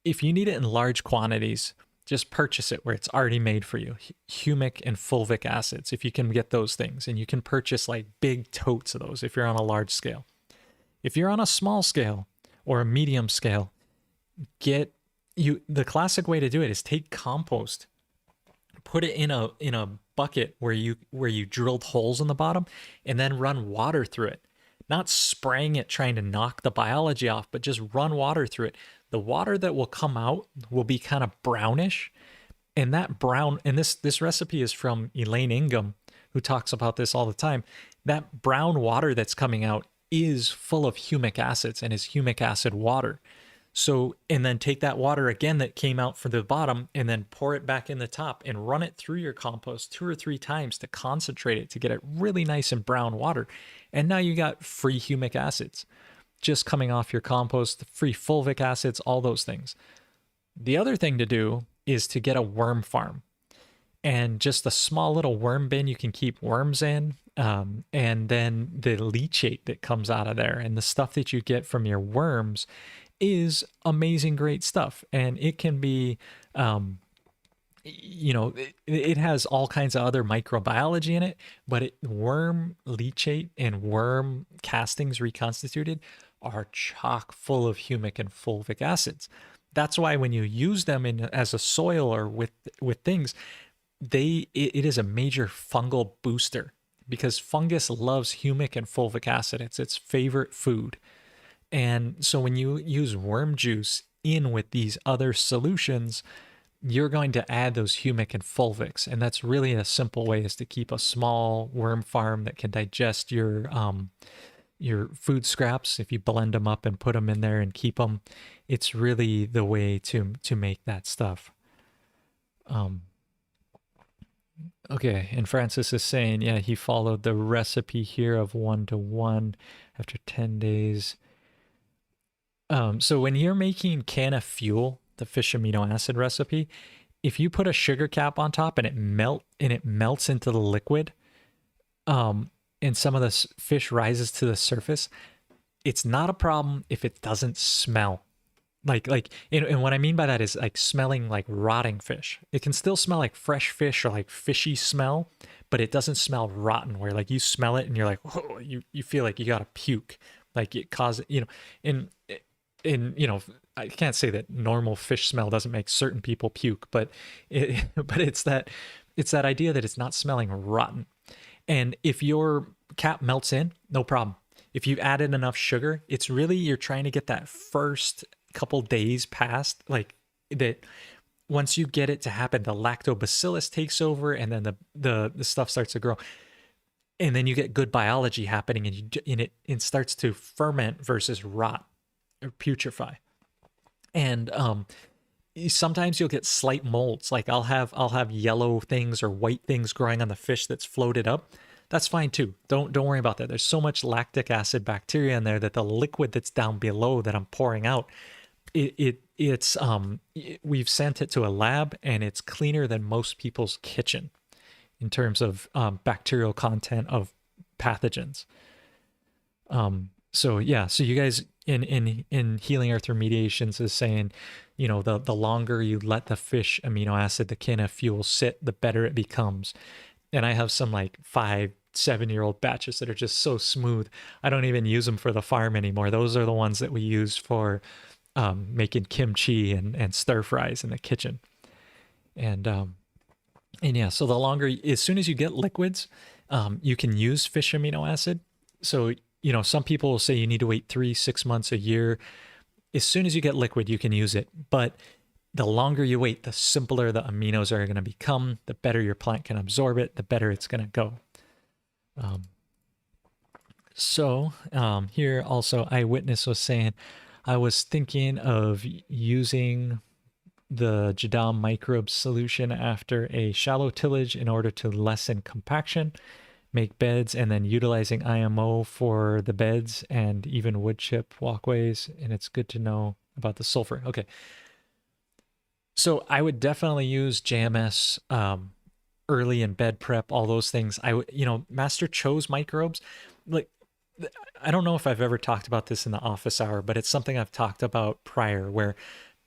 If you need it in large quantities, just purchase it where it's already made for you. Humic and fulvic acids, if you can get those things, and you can purchase like big totes of those if you're on a large scale. If you're on a small scale or a medium scale, the classic way to do it is take compost, put it in a bucket where you drilled holes in the bottom, and then run water through it. Not spraying it trying to knock the biology off, but just run water through it. The water that will come out will be kind of brownish. And that brown, and this recipe is from Elaine Ingham, who talks about this all the time. That brown water that's coming out is full of humic acids and is humic acid water. So, and then take that water again that came out from the bottom and then pour it back in the top and run it through your compost 2 or 3 times to concentrate it to get it really nice and brown water. And now you got free humic acids just coming off your compost, free fulvic acids, all those things. The other thing to do is to get a worm farm, and just a small little worm bin you can keep worms in. And then the leachate that comes out of there and the stuff that you get from your worms is amazing, great stuff. And it can be, it has all kinds of other microbiology in it, but worm leachate and worm castings reconstituted are chock full of humic and fulvic acids. That's why when you use them as a soil or with things, it is a major fungal booster, because fungus loves humic and fulvic acid. It's its favorite food. And so when you use worm juice in with these other solutions, you're going to add those humic and fulvics. And that's really a simple way, is to keep a small worm farm that can digest your food scraps. If you blend them up and put them in there and keep them, it's really the way to make that stuff. Okay, and Francis is saying, yeah, he followed the recipe here of 1-to-1 after 10 days. So when you're making KNF fuel, the fish amino acid recipe, if you put a sugar cap on top and it melts into the liquid, and some of the fish rises to the surface, it's not a problem if it doesn't smell. And what I mean by that is like smelling like rotting fish. It can still smell like fresh fish or like fishy smell, but it doesn't smell rotten, where like you smell it and you're like, whoa, you feel like you gotta puke. Like it causes, I can't say that normal fish smell doesn't make certain people puke, but it's that idea that it's not smelling rotten. And if your cap melts in, no problem. If you've added enough sugar, it's really, you're trying to get that first couple days past, like that. Once you get it to happen, the lactobacillus takes over, and then the stuff starts to grow, and then you get good biology happening, and it starts to ferment versus rot or putrefy. And sometimes you'll get slight molds. Like I'll have yellow things or white things growing on the fish that's floated up. That's fine too. Don't worry about that. There's so much lactic acid bacteria in there that the liquid that's down below that I'm pouring out, we've sent it to a lab, and it's cleaner than most people's kitchen in terms of bacterial content of pathogens. So you guys in Healing Earth Remediations is saying, the longer you let the fish amino acid, the KNF fuel sit, the better it becomes. And I have some like 5-7-year-old batches that are just so smooth. I don't even use them for the farm anymore. Those are the ones that we use for making kimchi and stir fries in the kitchen. And yeah, so the longer, as soon as you get liquids, you can use fish amino acid. So, some people will say you need to wait 3-6 months, a year. As soon as you get liquid, you can use it. But the longer you wait, the simpler the aminos are going to become, the better your plant can absorb it, the better it's going to go. Here also, Eyewitness was saying, I was thinking of using the JADAM microbe solution after a shallow tillage in order to lessen compaction, make beds, and then utilizing IMO for the beds and even wood chip walkways. And it's good to know about the sulfur. Okay. So I would definitely use JMS early in bed prep, all those things. Master Cho's microbes, like, I don't know if I've ever talked about this in the office hour, but it's something I've talked about prior, where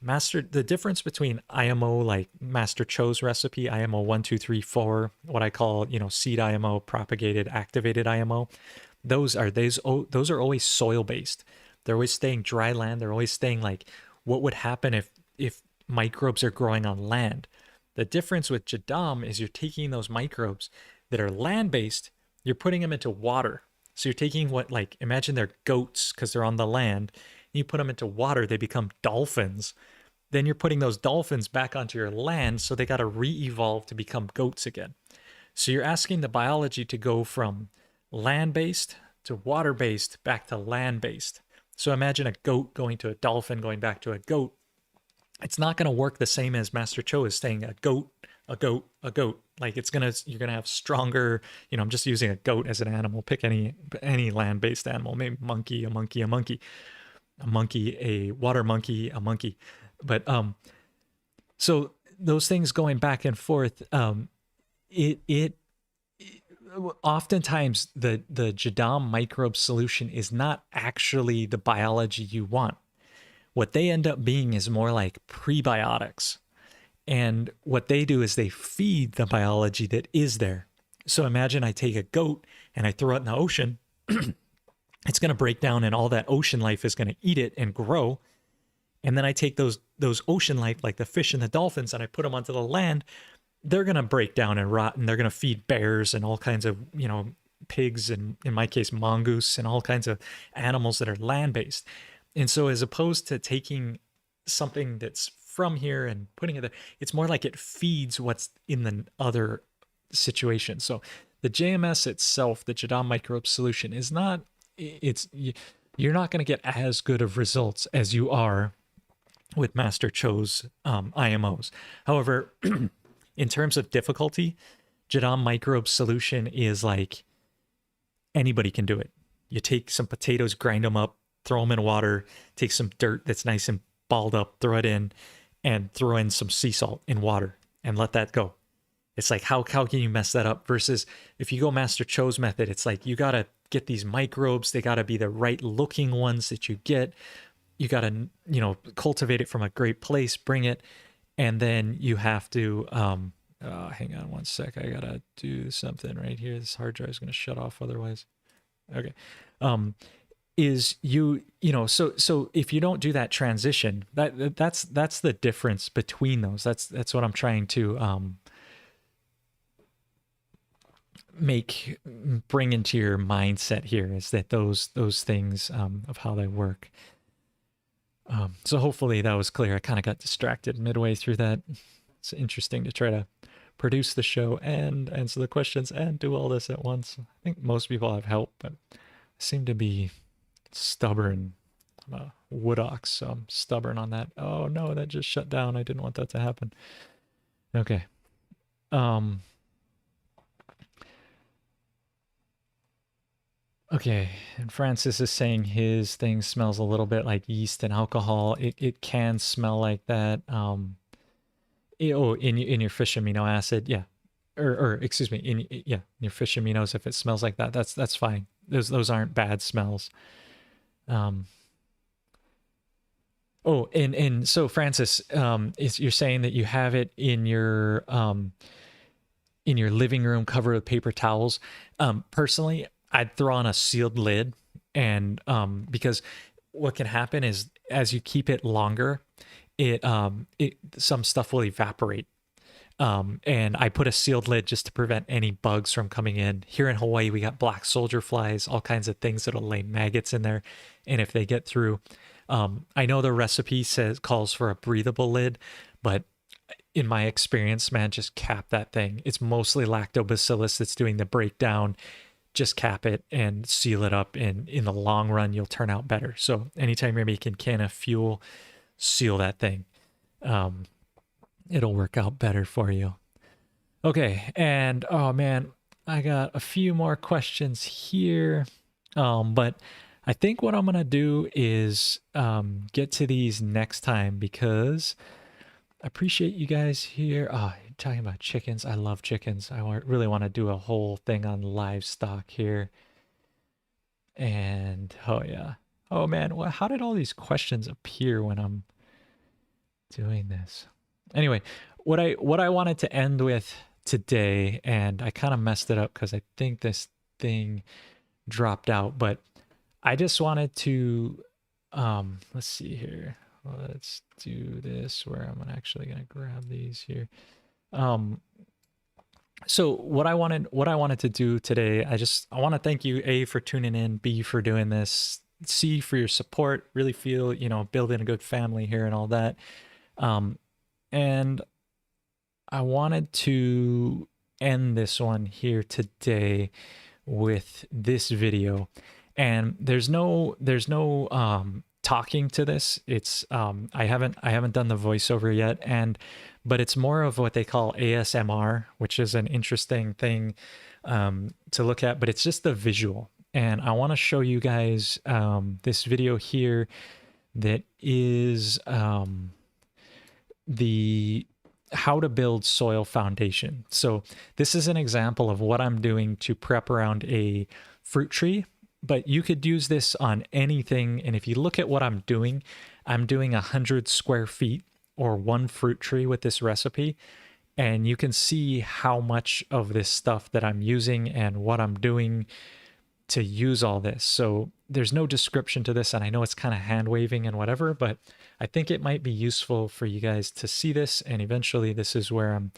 the difference between IMO, like Master Cho's recipe, IMO 1, 2, 3, 4, what I call, seed IMO, propagated, activated IMO, those are always soil based. They're always staying dry land. They're always staying like, what would happen if microbes are growing on land? The difference with JADAM is you're taking those microbes that are land based, you're putting them into water. So you're taking imagine they're goats because they're on the land. You put them into water, they become dolphins. Then you're putting those dolphins back onto your land, so they got to re-evolve to become goats again. So you're asking the biology to go from land-based to water-based back to land-based. So imagine a goat going to a dolphin, going back to a goat. It's not going to work the same as Master Cho is saying a goat, a goat, a goat. Like you're gonna have stronger, I'm just using a goat as an animal. Pick any land-based animal, maybe monkey, a monkey, a monkey, a monkey, a water monkey, a monkey. But so those things going back and forth, it oftentimes the JADAM microbe solution is not actually the biology you want. What they end up being is more like prebiotics. And what they do is they feed the biology that is there. So imagine I take a goat and I throw it in the ocean. It's going to break down and all that ocean life is going to eat it and grow. And then I take those ocean life, like the fish and the dolphins, and I put them onto the land. They're going to break down and rot, and they're going to feed bears and all kinds of, pigs, and in my case, mongoose, and all kinds of animals that are land-based. And so as opposed to taking something that's from here and putting it there, it's more like it feeds what's in the other situation. So the JMS itself, the JADAM microbe solution, is not, you're not going to get as good of results as you are with Master Cho's IMOs. However, in terms of difficulty, JADAM microbe solution is like anybody can do it. You take some potatoes, grind them up, throw them in water, take some dirt that's nice and balled up, throw it in, and throw in some sea salt in water and let that go. It's like, how can you mess that up? Versus if you go Master Cho's method, it's like, you got to get these microbes. They got to be the right looking ones that you get. You got to, cultivate it from a great place, bring it. And then you have to, hang on one sec. I got to do something right here. This hard drive is going to shut off otherwise. Okay. So if you don't do that transition, that's the difference between those. That's what I'm trying to bring into your mindset here, is that those things of how they work. So hopefully that was clear. I kind of got distracted midway through that. It's interesting to try to produce the show and answer the questions and do all this at once. I think most people have help, but I seem to be stubborn. I'm a wood ox, so I'm stubborn on that. Oh no, that just shut down. I didn't want that to happen. Okay. Okay, and Francis is saying his thing smells a little bit like yeast and alcohol. It can smell like that. In your fish amino acid, yeah, or excuse me, in your fish aminos, if it smells like that, that's fine. Those aren't bad smells. And so Francis, you're saying that you have it in your living room covered with paper towels. Personally, I'd throw on a sealed lid, and because what can happen is as you keep it longer, some stuff will evaporate. And I put a sealed lid just to prevent any bugs from coming in. Here in Hawaii, we got black soldier flies, all kinds of things that'll lay maggots in there. And if they get through, I know the recipe calls for a breathable lid, But in my experience, man, just cap that thing. It's mostly lactobacillus that's doing the breakdown. Just cap it and seal it up, and in the long run, you'll turn out better. So anytime you're making KNF fuel, seal that thing. It'll work out better for you. Okay, and oh man, I got a few more questions here, but I think what I'm gonna do is get to these next time, because I appreciate you guys here. Oh, you're talking about chickens. I love chickens. I really want to do a whole thing on livestock here. And oh yeah. Oh man, well, how did all these questions appear when I'm doing this? Anyway, what I wanted to end with today, and I kind of messed it up because I think this thing dropped out, but I just wanted to let's see here. Let's do this where I'm actually going to grab these here. So what I wanted to do today, I want to thank you, A, for tuning in, B, for doing this, C, for your support. Really feel, building a good family here and all that. And I wanted to end this one here today with this video. And there's no talking to this. It's I haven't done the voiceover yet, but it's more of what they call ASMR, which is an interesting thing to look at, but it's just the visual. And I want to show you guys this video here that is the how to build soil foundation. So this is an example of what I'm doing to prep around a fruit tree, but you could use this on anything. And if you look at what I'm doing 100 square feet or one fruit tree with this recipe, and you can see how much of this stuff that I'm using and what I'm doing to use all this. So there's no description to this, and I know it's kind of hand waving and whatever, but I think it might be useful for you guys to see this. And eventually this is where I'm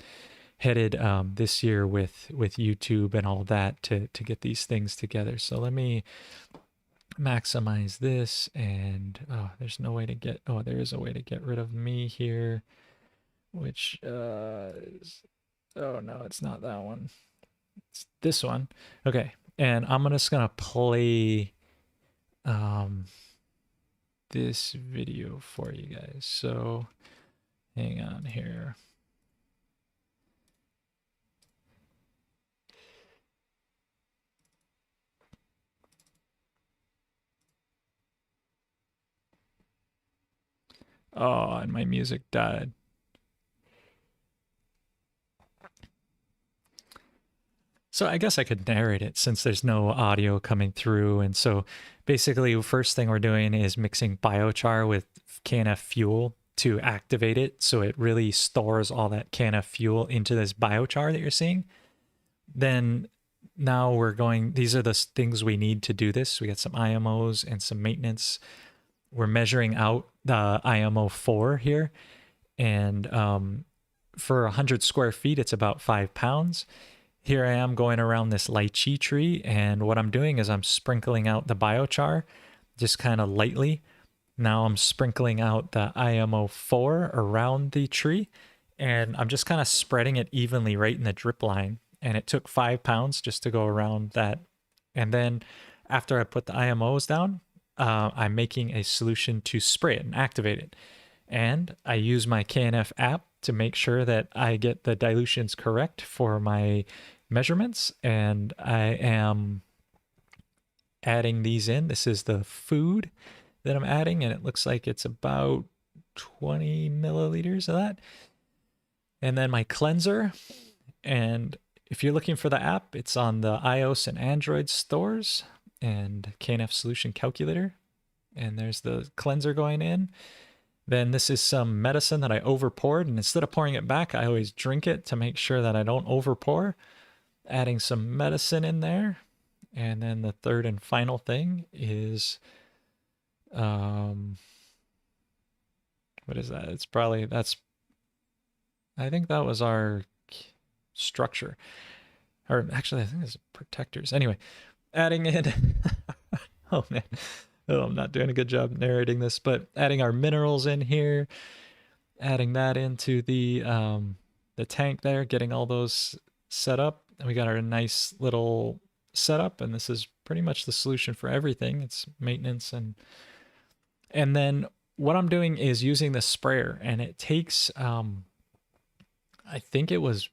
headed this year with YouTube and all that to get these things together. So let me maximize this, and there's no way to get, there is a way to get rid of me here, which is, oh no, it's not that one. It's this one. Okay. And I'm just gonna play this video for you guys. So hang on here. Oh, and my music died. So I guess I could narrate it since there's no audio coming through. And so basically, first thing we're doing is mixing biochar with KNF fuel to activate it. So it really stores all that KNF fuel into this biochar that you're seeing. Then now we're going, these are the things we need to do this. We got some IMOs and some maintenance. We're measuring out the IMO 4 here. And for 100 square feet, it's about 5 pounds. Here I am going around this lychee tree, and what I'm doing is I'm sprinkling out the biochar just kind of lightly. Now I'm sprinkling out the IMO 4 around the tree, and I'm just kind of spreading it evenly right in the drip line. And it took 5 pounds just to go around that. And then after I put the IMOs down, I'm making a solution to spray it and activate it. And I use my KNF app to make sure that I get the dilutions correct for my measurements. And I am adding these in. This is the food that I'm adding, and it looks like it's about 20 milliliters of that. And then my cleanser. And if you're looking for the app, it's on the iOS and Android stores, and KNF Solution Calculator. And there's the cleanser going in. Then this is some medicine that I over poured, and instead of pouring it back, I always drink it to make sure that I don't over pour. Adding some medicine in there. And then the third and final thing is, what is that? It's probably, I think that was our structure. Or actually, I think it's protectors. Anyway, adding in, oh man. Oh, I'm not doing a good job narrating this, but adding our minerals in here. adding that into the tank there, getting all those set up. And we got our nice little setup, and this is pretty much the solution for everything. It's maintenance and then what I'm doing is using the sprayer, and it takes I think it was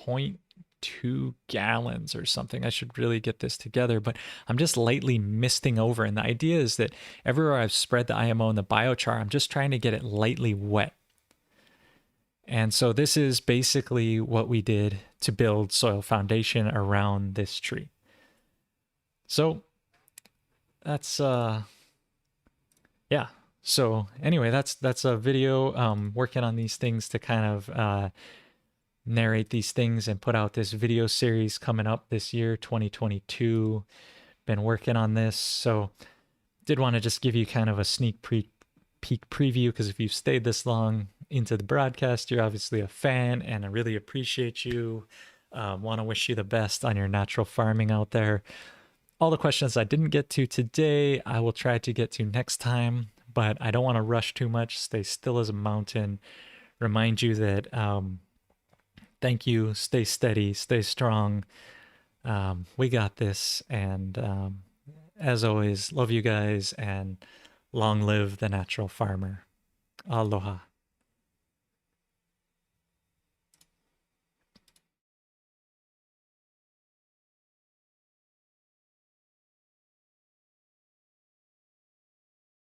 0.2 gallons or something. I should really get this together, but I'm just lightly misting over. And the idea is that everywhere I've spread the IMO and the biochar, I'm just trying to get it lightly wet. And so this is basically what we did to build soil foundation around this tree. So that's yeah. So anyway, that's a video working on these things to kind of narrate these things and put out this video series coming up this year, 2022. Been working on this, so did want to just give you kind of a sneak peek preview, because if you've stayed this long into the broadcast, you're obviously a fan, and I really appreciate you. Want to wish you the best on your natural farming out there. All the questions I didn't get to today, I will try to get to next time, but I don't want to rush too much. Stay still as a mountain. Remind you that thank you. Stay steady. Stay strong. We got this. And as always, love you guys, and long live the natural farmer. Aloha.